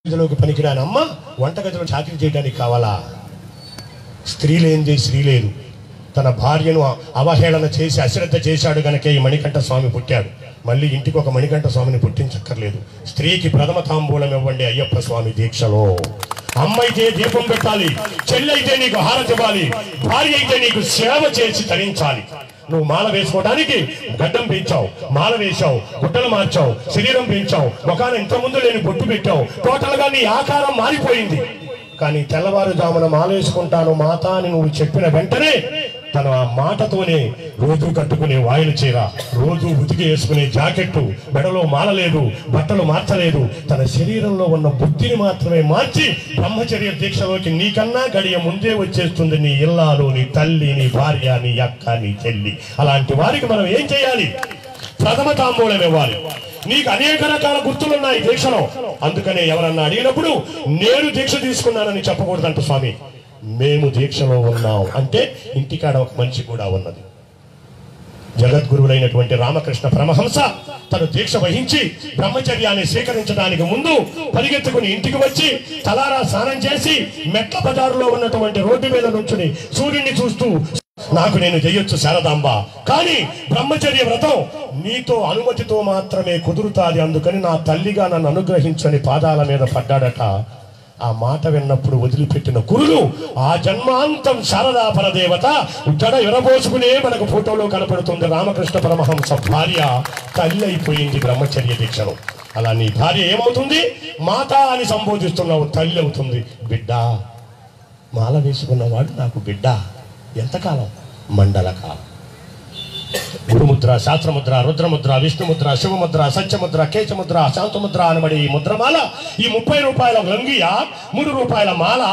గదిలోకి పనికిరాని అమ్మ వంటగదిలో చాకరీ చేయడానికి కావాలా? స్త్రీ లేనిదే స్త్రీ లేదు. తన భార్యను అవహేళన చేసి అశ్రద్ధ చేశాడు గనకే ఈ మణికంఠ స్వామి పుట్టాడు. మళ్ళీ ఇంటికి ఒక మణికంఠ స్వామిని పుట్టించక్కర్లేదు. స్త్రీకి ప్రథమ తాంబూలం ఇవ్వండి అయ్యప్ప స్వామి దీక్షలో. అమ్మ అయితే దీపం పెట్టాలి, చెల్లి అయితే నీకు హారతి ఇవ్వాలి, భార్య అయితే నీకు సేవ చేసి తరించాలి. నువ్వు మాల వేసుకోవడానికి గడ్డం పెంచావు, మాల వేశావు, గుడ్డలు మార్చావు, శరీరం పెంచావు, ముఖాన ఇంతకుముందు లేని బొట్టు పెట్టావు, టోటల్ గా నీ ఆకారం మారిపోయింది. కానీ తెల్లవారుజామున మాల వేసుకుంటాను మాత అని నువ్వు చెప్పిన వెంటనే తన ఆ మాటతోనే రోజు కట్టుకునే వాయిల చీర, రోజు ఉతికి వేసుకునే జాకెట్టు, మెడలో మాలలేదు, బట్టలు మార్చలేదు, తన శరీరంలో ఉన్న బుద్ధిని మాత్రమే మార్చి బ్రహ్మచర్య దీక్షలోకి నీకన్నా గడియ ముందే వచ్చేస్తుంది నీ ఇల్లాలు, నీ తల్లి, నీ భార్య, నీ అక్క, నీ చెల్లి. అలాంటి వారికి మనం ఏం చేయాలి? ప్రథమ తాంబూలం ఇవ్వాలి. నీకు అనేక రకాల గుర్తులున్నాయి దీక్షలో. అందుకనే ఎవరన్నా అడిగినప్పుడు నేను దీక్ష తీసుకున్నానని చెప్పకూడదంట స్వామి. మేము దీక్షలో ఉన్నాం అంటే ఇంటికాడ ఒక మనిషి కూడా ఉన్నది. జగద్గురువులైనటువంటి రామకృష్ణ పరమహంస తను దీక్ష వహించి బ్రహ్మచర్యాన్ని స్వీకరించడానికి ముందు పరిగెత్తుకుని ఇంటికి వచ్చి తలారా స్నానం చేసి మెట్ల బజారులో ఉన్నటువంటి రోడ్డు మీద నుంచుని సూర్యుడిని చూస్తూ, నాకు నేను చెయ్యొచ్చు శారదాంబ, కానీ బ్రహ్మచర్య వ్రతం నీతో అనుమతితో మాత్రమే కుదురుతాది, అందుకని నా తల్లిగా నన్ను అనుగ్రహించని పాదాల మీద పడ్డాడట. ఆ మాట విన్నప్పుడు వదిలిపెట్టిన కురులు ఆ జన్మాంతం శారదా పరదేవత జడ విరబోసుకునే మనకు ఫోటోలో కనపడుతుంది. రామకృష్ణ పరమహంస భార్య తల్లి అయిపోయింది బ్రహ్మచర్య దీక్షలో. అలా నీ భార్య ఏమవుతుంది? మాత అని సంబోధిస్తున్నావు, తల్లి అవుతుంది. బిడ్డ, మాల వేసుకున్నవాడు నాకు బిడ్డ. ఎంతకాలం? మండల కాలం. గురుముద్ర, శాస్త్రముద్ర, రుద్రముద్ర, విష్ణుముద్ర, శివముద్ర, సత్యముద్ర, కేశముద్ర, శాంతముద్ర అనబడి ఈ ముద్రమాల, ఈ 30 రూపాయల లంగియ, 3 రూపాయల మాల,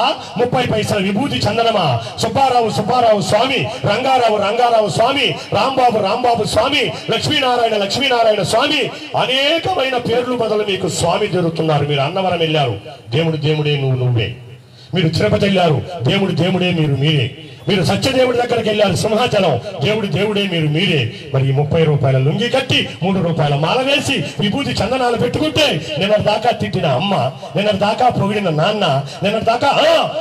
30 పైసల విభూతి చందనమా, సుబ్బారావు సుబ్బారావు స్వామి, రంగారావు రంగారావు స్వామి, రాంబాబు రాంబాబు స్వామి, లక్ష్మీనారాయణ లక్ష్మీనారాయణ స్వామి, అనేకమైన పేర్లు బదులు మీకు స్వామి జరుగుతున్నారు. మీరు అన్నవరం వెళ్ళారు, దేవుడు దేవుడే నువ్వే. మీరు తిరుపతి వెళ్ళారు, దేవుడు దేవుడే మీరే. మీరు సత్యదేవుడి దగ్గరికి వెళ్ళారు, సింహాచలం, దేవుడు దేవుడే మీరే. మరి ఈ 30 రూపాయల లుంగి కట్టి 3 రూపాయల మాల వేసి విభూతి చందనాలు పెట్టుకుంటే నిన్నటి దాకా తిట్టిన అమ్మ, నిన్నటి దాకా పొగిడిన నాన్న, నిన్నటి దాకా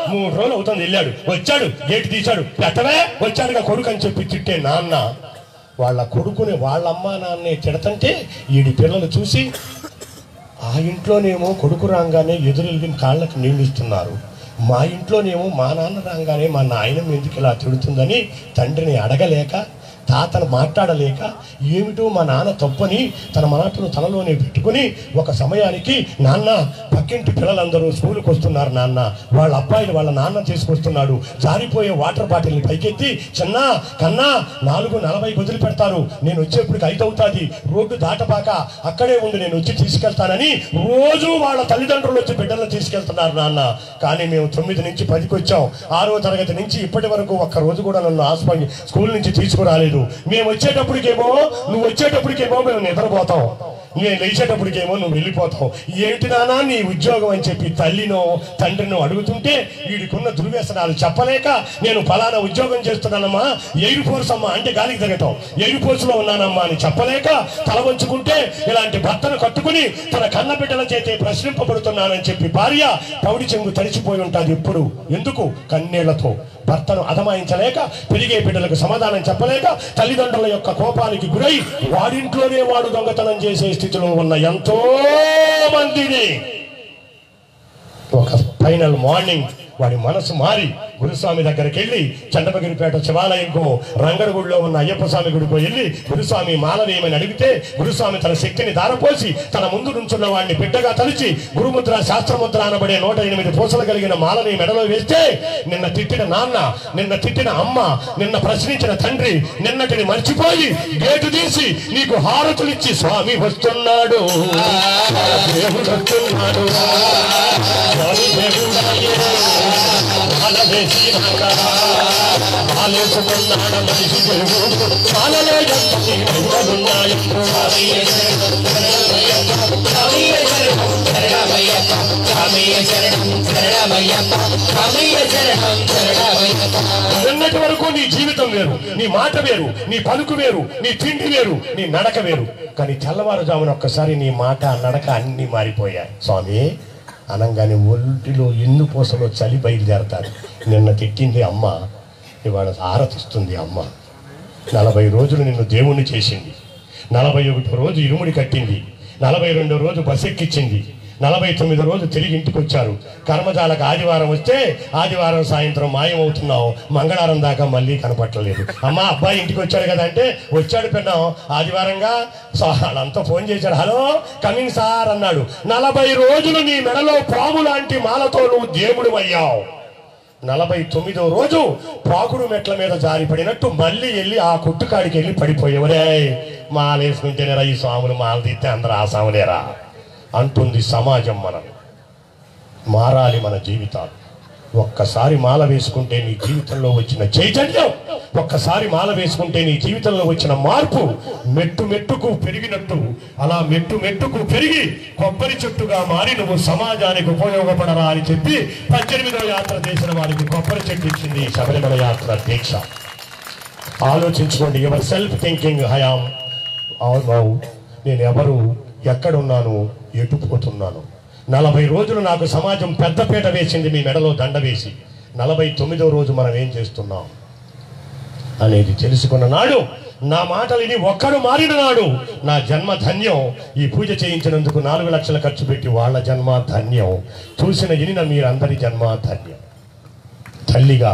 3 రోజులు అవుతుంది వెళ్ళాడు, వచ్చాడు, గేటు తీశాడు, పెట్టవే వచ్చాడుగా కొడుకు అని చెప్పి తిట్టే నాన్న వాళ్ళ కొడుకుని వాళ్ళ అమ్మ నాన్నే తిడతంటే ఈడి పిల్లలు చూసి ఆ ఇంట్లోనేమో కొడుకు రాగానే ఎదురెళ్ళి కాళ్ళకు నీళ్ళు ఇస్తున్నారు, మా ఇంట్లోనేమో మా నాన్న రాగానే మా నాయనం ఎందుకు ఇలా తిడుతుందని తండ్రిని అడగలేక, తాతను మాట్లాడలేక, ఏమిటో మా నాన్న తప్పని తన మాటను తనలోనే పెట్టుకుని ఒక సమయానికి నాన్న పక్కింటి పిల్లలందరూ స్కూల్కి వస్తున్నారు నాన్న, వాళ్ళ అబ్బాయిలు వాళ్ళ నాన్న తీసుకొస్తున్నాడు, జారిపోయే వాటర్ బాటిల్ని పైకెత్తి చిన్న కన్నా 4:40 వదిలి పెడతారు, నేను వచ్చేప్పటికి 5 అవుతుంది, రోడ్డు దాటపాక అక్కడే ఉండి నేను వచ్చి తీసుకెళ్తానని రోజు వాళ్ళ తల్లిదండ్రులు వచ్చి బిడ్డలను తీసుకెళ్తున్నారు నాన్న. కానీ మేము 9 నుంచి 10కి వచ్చాం, 6వ తరగతి నుంచి ఇప్పటి వరకు ఒక్క రోజు కూడా నన్ను స్కూల్ నుంచి తీసుకురాలేదు. మేము వచ్చేటప్పటికేమో నువ్వు వచ్చేటప్పటికేమో మేము నిద్రపోతాం, నేను లేచేటప్పటికేమో నువ్వు వెళ్ళిపోతావు, ఏంటి నానా నీ ఉద్యోగం అని చెప్పి తల్లినో తండ్రినో అడుగుతుంటే వీడికున్న దుర్వ్యసనాలు చెప్పలేక నేను ఫలానా ఉద్యోగం చేస్తున్నానమ్మా, ఎయిర్ ఫోర్స్ అమ్మా అంటే గాలికి తిరగటం, ఎయిర్ ఫోర్స్ లో ఉన్నానమ్మా అని చెప్పలేక తల వంచుకుంటే ఇలాంటి భర్తను కట్టుకుని తన కన్న బిడ్డల చేతే ప్రశ్నింపబడుతున్నానని చెప్పి భార్య పౌడి చెంగు తడిచిపోయి ఉంటుంది. ఇప్పుడు ఎందుకు? కన్నీళ్లతో భర్తను అధమాయించలేక, పెరిగే బిడ్డలకు సమాధానం చెప్పలేక, తల్లిదండ్రుల యొక్క కోపానికి గురై వాడింట్లోనే వాడు దొంగతనం చేసే స్థితిలో ఉన్న ఎంతో మందిని ఒక ఫైనల్ మార్నింగ్ వాడి మనసు మారి గురుస్వామి దగ్గరికి వెళ్ళి చండపగిరిపేట శివాలయంకో రంగడుగుడిలో ఉన్న అయ్యప్ప స్వామి గుడికో వెళ్ళి గురుస్వామి మాల వేయమని అడిగితే గురుస్వామి తన శక్తిని దారపోసి తన ముందు నుంచున్న వాడిని బిడ్డగా తలిచి గురుముద్ర శాస్త్రముద్ర అనబడే 108 పూసలు కలిగిన మాలని మెడలో వేస్తే నిన్న తిట్టిన నాన్న, నిన్న తిట్టిన అమ్మ, నిన్న ప్రశ్నించిన తండ్రి నిన్నటిని మర్చిపోయి గేటు తీసి నీకు హారతులిచ్చి స్వామి వస్తున్నాడు, దేవుడు వస్తున్నాడు, నిన్నటి వరకు నీ జీవితం వేరు, నీ మాట వేరు, నీ పలుకు వేరు, నీ తిండి వేరు, నీ నడక వేరు. కానీ తెల్లవారుజామున ఒక్కసారి నీ మాట నడక అన్ని మారిపోయాయి. స్వామి అనగానే ఒంటిలో ఎన్ను పూసలో చలి బయలుదేరతారు. నిన్న తిట్టింది అమ్మ, ఇవాళ ఆరతిస్తుంది అమ్మ. 40 రోజులు నిన్ను దేవుణ్ణి చేసింది, 41 రోజు ఇరుముడి కట్టింది, 42 రోజు బస్ ఎక్కించింది, 49 రోజు తిరిగి ఇంటికి వచ్చారు. కర్మజాలకు ఆదివారం వస్తే ఆదివారం సాయంత్రం మాయమవుతున్నావు, మంగళవారం దాకా మళ్ళీ కనపట్టలేదు. అమ్మ అబ్బాయి ఇంటికి వచ్చాడు కదా అంటే వచ్చాడు పెన్నాం, ఆదివారంగా వాళ్ళంతా ఫోన్ చేశాడు, హలో కమింగ్ సార్ అన్నాడు. 40 రోజులు నీ మెడలో పాము లాంటి మాలతో నువ్వు దేవుడు అయ్యావు. 49వ రోజు పాకుడు మెట్ల మీద జారి పడినట్టు మళ్ళీ వెళ్ళి ఆ కొట్టుకాడికి వెళ్ళి పడిపోయేవరే. మాలేసుకుంటేనేరా ఈ స్వాములు, మాల తీస్తే అందరూ ఆ స్వాములేరా అంటుంది సమాజం. మనం మారాలి మన జీవితాలు. ఒక్కసారి మాల వేసుకుంటే నీ జీవితంలో వచ్చిన చైతన్యం, ఒక్కసారి మాల వేసుకుంటే నీ జీవితంలో వచ్చిన మార్పు మెట్టు మెట్టుకు పెరిగినట్టు అలా మెట్టు మెట్టుకు పెరిగి కొబ్బరి చెట్టుగా మారి నువ్వు సమాజానికి ఉపయోగపడరా అని చెప్పి 18వ యాత్ర చేసిన వారికి కొబ్బరి చెట్టు ఇచ్చింది శబరిమల యాత్ర దీక్ష. ఆలోచించుకోండి. ఎవర్ సెల్ఫ్ థింకింగ్ హయామ్, నేను ఎవరు, ఎక్కడున్నాను, ఎటు పోతున్నాను. 40 రోజులు నాకు సమాజం పెద్దపీట వేసింది, మీ మెడలో దండ వేసి. 49వ రోజు మనం ఏం చేస్తున్నాం అనేది తెలుసుకున్న నాడు, నా మాటలిని ఒక్కడు మారిన నాడు నా జన్మ ధన్యం. ఈ పూజ చేయించినందుకు 4 లక్షలు ఖర్చు పెట్టి వాళ్ళ జన్మ ధన్యం. చూసిన ఇనిన మీరందరి జన్మ ధన్యం. తల్లిగా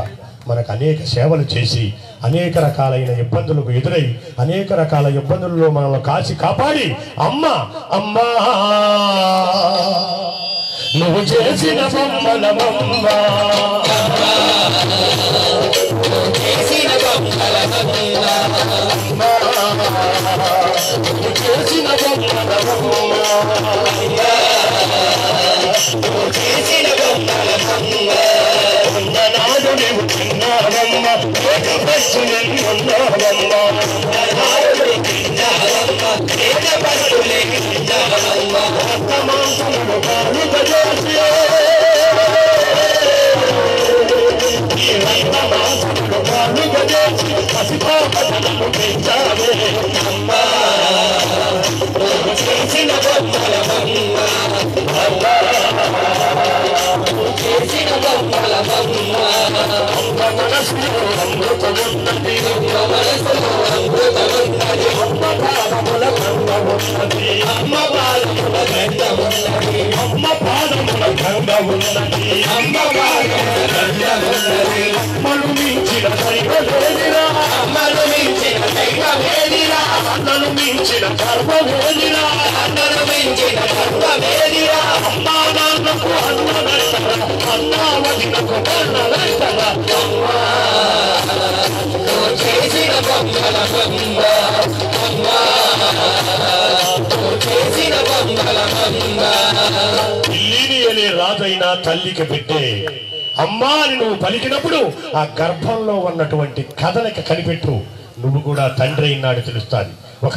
మనకు అనేక సేవలు చేసి అనేక రకాలైన ఇబ్బందులకు ఎదురై అనేక రకాల ఇబ్బందుల్లో మనల్ని కాచి కాపాడి అమ్మ అమ్మా నువ్వు చేసిన బొమ్మలమమ్మ, నాడు నీవు చిన్నారమ్మ, రాజైనా తల్లికి పెట్టే అమ్మా అని నువ్వు పలికినప్పుడు ఆ గర్భంలో ఉన్నటువంటి కథలక కనిపెట్టు, నువ్వు కూడా తండ్రి అయినాడు తెలుస్తుంది. ఒక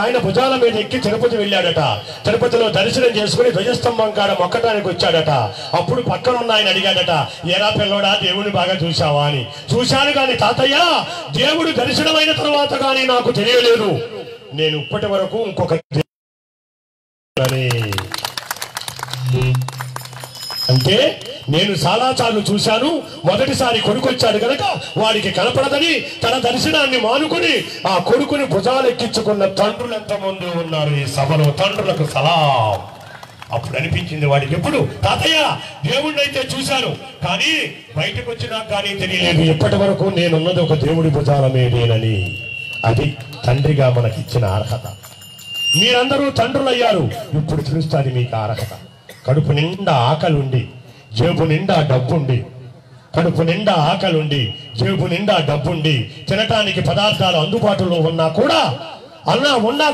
ఆయన భుజాల మీద ఎక్కి తిరుపతి వెళ్ళాడట. తిరుపతిలో దర్శనం చేసుకుని ధ్వజస్తంభం కాడ మొక్కటానికి వచ్చాడట. అప్పుడు పక్కన ఉన్న ఆయన అడిగాడట, ఏరా పిల్లోడా దేవుని బాగా చూశావా అని. చూశాను కానీ తాతయ్య, దేవుడు దర్శనమైన తర్వాత కానీ నాకు తెలియలేదు, నేను ఇప్పటి వరకు ఇంకొక అంటే నేను చాలాసార్లు చూశాను. మొదటిసారి కొడుకు వచ్చాడు కనుక వాడికి కనపడదని తన దర్శనాన్ని మానుకుని ఆ కొడుకుని భుజాలెక్కించుకున్న తండ్రులు ఎంతమంది ఉన్నారు ఈ సభలో. తండ్రులకు సలాం. అప్పుడు అనిపించింది వాడికి, ఎప్పుడు తాతయ్య దేవుణ్ణి అయితే చూశాను కానీ బయటకు వచ్చినా కానీ తెలియలేదు, ఇప్పటి వరకు నేనున్నది ఒక దేవుడి భుజాల మీదేనని. అది తండ్రిగా మనకిచ్చిన అర్హత. మీరందరూ తండ్రులయ్యారు, ఇప్పుడు తెలుస్తుంది మీకు అర్హత. కడుపు నిండా ఆకలుండి జేబు నిండా డబ్బుండి, కడుపు నిండా ఆకలుండి జేబు నిండా డబ్బుండి తినటానికి పదార్థాలు అందుబాటులో ఉన్నా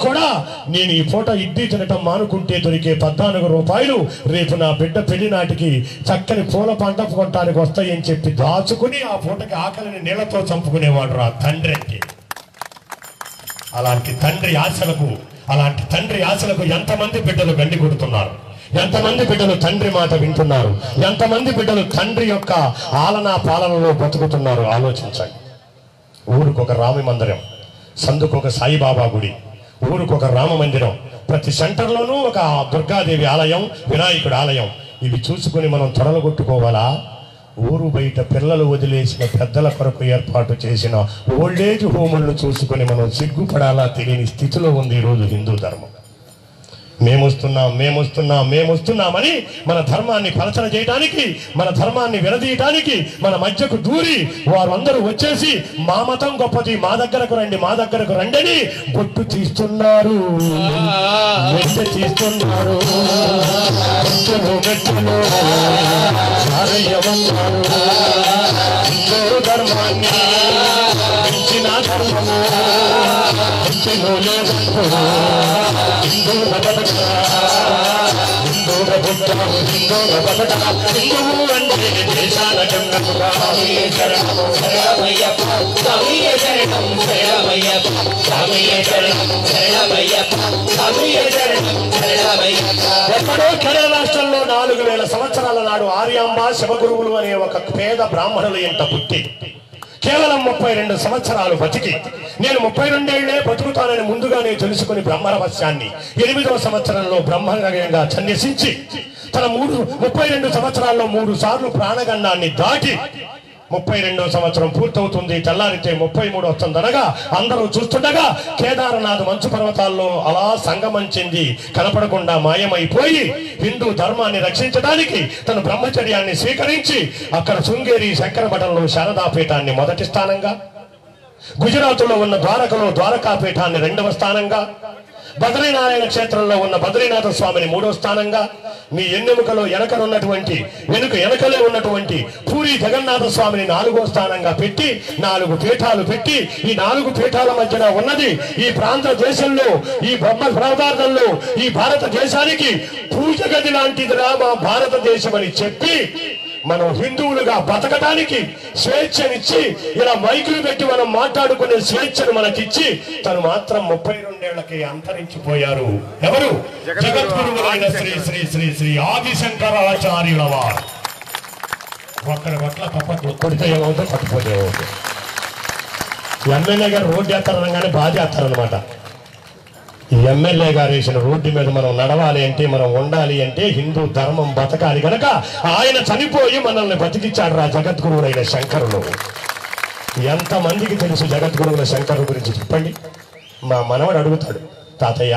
కూడా నేను ఈ పూట ఇడ్లీ తినటం మానుకుంటే దొరికే 14 రూపాయలు రేపు నా బిడ్డ పెళ్లి నాటికి చక్కని పూల పంట కొనటానికి వస్తాయని చెప్పి దాచుకుని ఆ పూటకి ఆకలిని నీళ్లతో చంపుకునేవాడు రా తండ్రి అంటే. అలాంటి తండ్రి ఆశలకు ఎంతమంది బిడ్డలు గండి కొడుతున్నారు, ఎంతమంది బిడ్డలు తండ్రి మాట వింటున్నారు, ఎంతమంది బిడ్డలు తండ్రి యొక్క ఆలనా పాలనలో బతుకుతున్నారు ఆలోచించండి. ఊరికొక రామ మందిరం, సందుకొక సాయిబాబా గుడి, ఊరికొక రామ మందిరం, ప్రతి సెంటర్లోనూ ఒక దుర్గాదేవి ఆలయం, వినాయకుడి ఆలయం. ఇవి చూసుకుని మనం తొడలుగొట్టుకోవాలా? ఊరు బయట పిల్లలు వదిలేసిన పెద్దల కొరకు ఏర్పాటు చేసిన ఓల్డేజ్ హోములను చూసుకొని మనం సిగ్గుపడాలా తెలియని స్థితిలో ఉంది ఈరోజు హిందూ ధర్మం. మేమొస్తున్నామని మన ధర్మాన్ని పలచన చేయడానికి, మన ధర్మాన్ని విడదీయటానికి మన మధ్యకు దూరి వారు అందరూ వచ్చేసి మా మతం గొప్పది, మా దగ్గరకు రండి అని బొట్టు తీస్తున్నారు, తీస్తున్నారు. ధర్మాన్ని ఎక్కడో కేరళ రాష్ట్రంలో 4000 సంవత్సరాల నాడు ఆర్యాంబ శివగురువులు అనే ఒక పేద బ్రాహ్మణుల ఇంట పుట్టి కేవలం 32 సంవత్సరాలు బతికి నేను 32 ఏళ్లే బతుకుతానని ముందుగానే తెలుసుకుని బ్రహ్మరహస్యాన్ని 8వ సంవత్సరంలో బ్రహ్మరంగా సన్యసించి తన 32 సంవత్సరాల్లో 3 సార్లు ప్రాణగండాన్ని దాటి 32వ సంవత్సరం పూర్తవుతుంది. తెల్లారితే 33 వస్తుందనగా అందరూ చూస్తుండగా కేదారనాథ్ మంచు పర్వతాల్లో అలా సంగమం చెంది కనపడకుండా మాయమైపోయి హిందూ ధర్మాన్ని రక్షించడానికి తన బ్రహ్మచర్యాన్ని స్వీకరించి అక్కడ శృంగేరి శంకర మఠంలో శారదాపీఠాన్ని మొదటి స్థానంగా, గుజరాత్లో ఉన్న ద్వారకలో ద్వారకాపీఠాన్ని 2వ స్థానంగా, బద్రీనారాయణ క్షేత్రంలో ఉన్న బద్రీనాథ స్వామిని 3వ స్థానంగా, మీ ఎన్నెముకలో వెనుకలే ఉన్నటువంటి పూరి జగన్నాథ స్వామిని 4వ స్థానంగా పెట్టి 4 పీఠాలు పెట్టి ఈ 4 పీఠాల మధ్యన ఉన్నది ఈ ప్రాంత దేశంలో, ఈ బ్రహ్మ ప్రాంతార్థంలో ఈ భారతదేశానికి పూజ గది లాంటిదిరా మా భారతదేశం అని చెప్పి మనం హిందువులుగా బతకడానికి స్వేచ్ఛనిచ్చి ఇలా మైకులు పెట్టి మనం మాట్లాడుకునే స్వేచ్ఛను మనకిచ్చి తను మాత్రం 32 ఏళ్లకి అంతరించిపోయారు. ఎవరు? జగద్గురువులైన శ్రీ శ్రీ శ్రీ శ్రీ ఆదిశంకరాచార్యుల వారు. ఒక్కడి పట్ల తప్పట్లు కొడితే ఏమవుతుందో పట్టుపోతే ఏమవుతుంది. ఎమ్మెల్యే గారు రోడ్డు వేస్తారనగానే బాధ వేస్తారనమాట. ఎమ్మెల్యే గారు వేసిన రోడ్డు మీద మనం నడవాలి అంటే, మనం ఉండాలి అంటే, హిందూ ధర్మం బతకాలి కనుక ఆయన చనిపోయి మనల్ని బతికిచ్చాడు రా జగద్గురువులైన శంకరులు. ఎంతమందికి తెలుసు జగద్గురువుల శంకరుల గురించి చెప్పండి. మా మనవడు అడుగుతాడు, తాతయ్య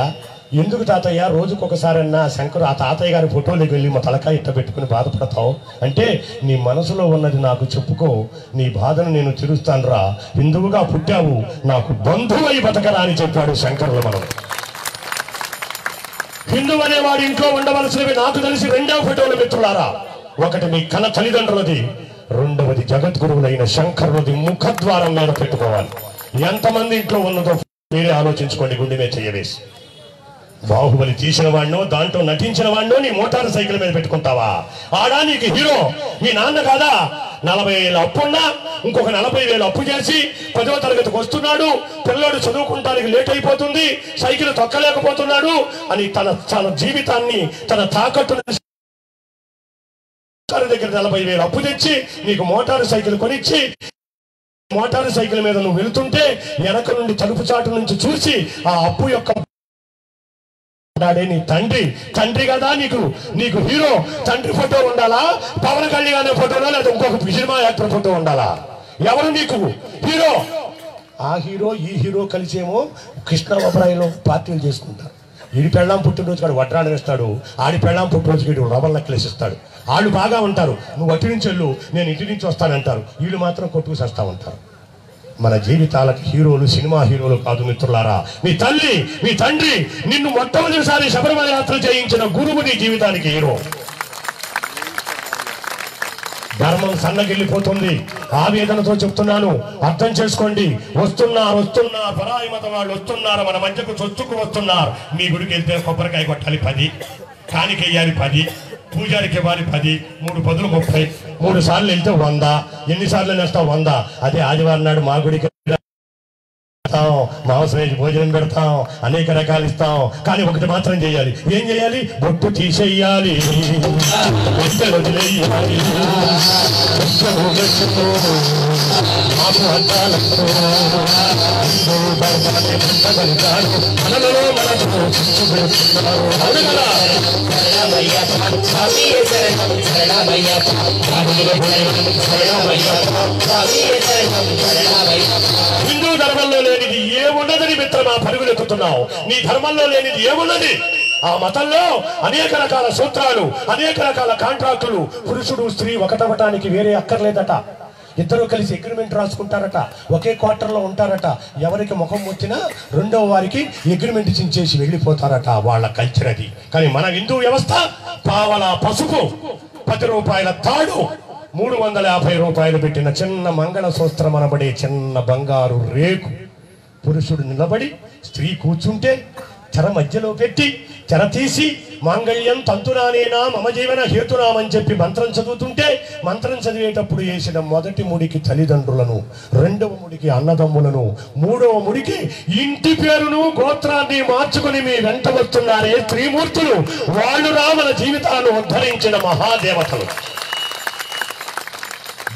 ఎందుకు తాతయ్య రోజుకొకసారన్నా శంకరు ఆ తాతయ్య గారి ఫోటోలోకి వెళ్ళి మా తలకాయ ఇట్ట పెట్టుకుని బాధపడతావు అంటే, నీ మనసులో ఉన్నది నాకు చెప్పుకో, నీ బాధను నేను తీరుస్తాను రా, హిందువుగా పుట్టావు, నాకు బంధువై బతకరా అని చెప్పాడు శంకరులు. మనం హిందూ అనేవాడు ఇంట్లో ఉండవలసినవి నాకు తెలిసి 2వ ఫోటోలు మిత్రులారా. ఒకటి మీ కన్న తల్లిదండ్రులది, 2వది జగద్గురువులైన శంకరులది ముఖద్వారం మీద పెట్టుకోవాలి. ఎంతమంది ఇంట్లో ఉన్నదో మీరే ఆలోచించుకోండి గుండె మీద చెయ్యవేసి. బాహుబలి తీసిన వాడినో దాంట్లో నటించిన వాడినో నీ మోటార్ సైకిల్ మీద పెట్టుకుంటావా? ఆడా నీకు హీరో మీ నాన్న కాదా? 40,000 అప్పున్నా ఇంకొక 40,000 అప్పు చేసి 10వ తరగతికి వస్తున్నాడు, పిల్లోడు చదువుకుంటానికి లేట్ అయిపోతుంది, సైకిల్ తొక్కలేకపోతున్నాడు అని తన జీవితాన్ని తన తాకట్టు దగ్గర 40,000 అప్పు తెచ్చి నీకు మోటార్ సైకిల్ కొనిచ్చి మోటార్ సైకిల్ మీద నువ్వు వెళుతుంటే వెనక నుండి తలుపు చాటు నుంచి చూసి ఆ అప్పు యొక్క నీ తండ్రి కదా నీకు హీరో తండ్రి ఫోటో ఉండాలా? పవన్ కళ్యాణ్ ఫోటోనా లేదా ఇంకొక సినిమా యాక్టర్ ఫోటో ఉండాలా? ఎవరు నీకు హీరో? ఆ హీరో ఈ హీరో కలిసేమో కృష్ణావరాయిలో పార్టీలు చేసుకుంటారు. ఈడి పెళ్ళాం పుట్టినరోజు కాడు వడ్రాలు వేస్తాడు, ఆడి పెళ్ళాం పుట్టినరోజుకి వీడు రబ్బర్ నెక్లెస్ ఇస్తాడు. వాళ్ళు బాగా ఉంటారు, నువ్వు అటు నుంచి వెళ్ళు నేను ఇటు నుంచి వస్తానంటారు, వీళ్ళు మాత్రం కొట్టుకు చేస్తా ఉంటారు. మన జీవితాలకు హీరోలు సినిమా హీరోలు కాదు మిత్రులారా. మీ తల్లి మీ తండ్రి నిన్ను మొట్టమొదటిసారి శబరిమల యాత్ర చేయించిన గురువు నీ జీవితానికి హీరో. ధర్మం సన్నగిల్లిపోతుంది. ఆవేదనతో చెప్తున్నాను, అర్థం చేసుకోండి. వస్తున్నారు పరాయి మతం వాళ్ళు వస్తున్నారు, మన మధ్యకు చొచ్చుకు వస్తున్నారు. మీ గుడికి వెళ్తే కొబ్బరికాయ కొట్టాలి 10, కానికెయ్యాలి 10, పూజారికి ఇవ్వాలి 10, 3 పదులు 30, 3 సార్లు వెళ్తే 100. ఎన్నిసార్లు నేస్తావు? 100. అదే ఆదివారం నాడు మా గుడికి మాంసం వేసి భోజనం పెడతాం, అనేక రకాలు ఇస్తాం. కానీ ఒకటి మాత్రం చేయాలి. ఏం చేయాలి? బొట్టు తీసేయాలి, వదిలేయాలి. మాకు అద్దాలతో మనలో మనకు పెడుతున్నారు. అవును కదా? హిందూ ధర్మంలో లేనిది ఏమున్నదని మిత్రమా పరుగులెత్తుతున్నావు? నీ ధర్మంలో లేనిది ఏమున్నది? ఆ మతంలో అనేక రకాల సూత్రాలు, అనేక రకాల కాంట్రాక్టులు. పురుషుడు స్త్రీ ఒకటవటానికి వేరే అక్కర్లేదట. ఇద్దరు కలిసి అగ్రిమెంట్ రాసుకుంటారట. ఒకే క్వార్టర్లో ఉంటారట. ఎవరికి ముఖం వచ్చినా రెండవ వారికి అగ్రిమెంట్ చించేసి వెళ్ళిపోతారట. వాళ్ళ కల్చర్ అది. కానీ మన హిందూ వ్యవస్థ పావలా పసుపు, 10 రూపాయల తాడు, 350 రూపాయలు పెట్టిన చిన్న మంగళ సూత్రం అనబడే చిన్న బంగారు రేకు. పురుషుడు నిలబడి స్త్రీ కూర్చుంటే చెర మధ్యలో పెట్టి చెర తీసి మాంగళ్యం తంతునానేనా మమ జీవన హేతునామని చెప్పి మంత్రం చదువుతుంటే, మంత్రం చదివేటప్పుడు వేసిన మొదటి ముడికి తల్లిదండ్రులను, రెండవ ముడికి అన్నదమ్ములను, మూడవ ముడికి ఇంటి పేరును గోత్రాన్ని మార్చుకుని మీ వెంట వస్తున్నారే త్రిమూర్తులు. వాళ్ళు మన జీవితాలను ఉద్ధరించిన మహాదేవతలు.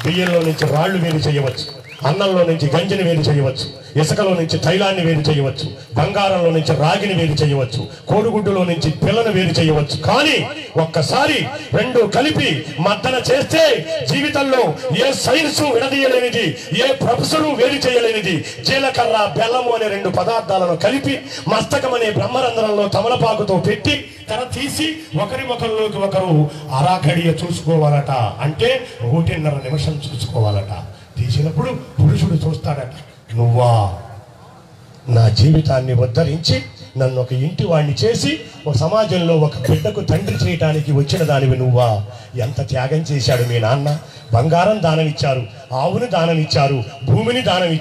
బియ్యంలో నుంచి రాళ్లు వేరు చేయవచ్చు, అన్నంలో నుంచి గంజిని వేరు చేయవచ్చు, ఇసుకలో నుంచి తైలాన్ని వేరు చేయవచ్చు, బంగారంలో నుంచి రాగిని వేరు చేయవచ్చు, కోడిగుడ్డులో నుంచి పిల్లను వేరు చేయవచ్చు. కానీ ఒక్కసారి రెండు కలిపి మద్దన చేస్తే జీవితంలో ఏ సైన్సు విడదీయలేనిది, ఏ ప్రొఫెసరు వేరు చేయలేనిది జీలకర్ర బెల్లము అనే 2 పదార్థాలను కలిపి మస్తకం అనే బ్రహ్మరంధ్రంలో తమలపాకుతో పెట్టి తెర తీసి ఒకరి ముఖంలోకి ఒకరు అరాఘడియ చూసుకోవాలట. అంటే 1.5 నిమిషం చూసుకోవాలట. తీసినప్పుడు పురుషుడు చూస్తాడట, నువ్వా నా జీవితాన్ని ఉద్ధరించి నన్ను ఒక ఇంటి వాడిని చేసి ఒక సమాజంలో ఒక బిడ్డకు తండ్రి చేయటానికి వచ్చిన దానివి నువ్వా? ఎంత త్యాగం చేశాడు మీ నాన్న. బంగారం దానమిచ్చారు, ఆవుని దానమిచ్చారు, భూమిని దానమిచ్చారు.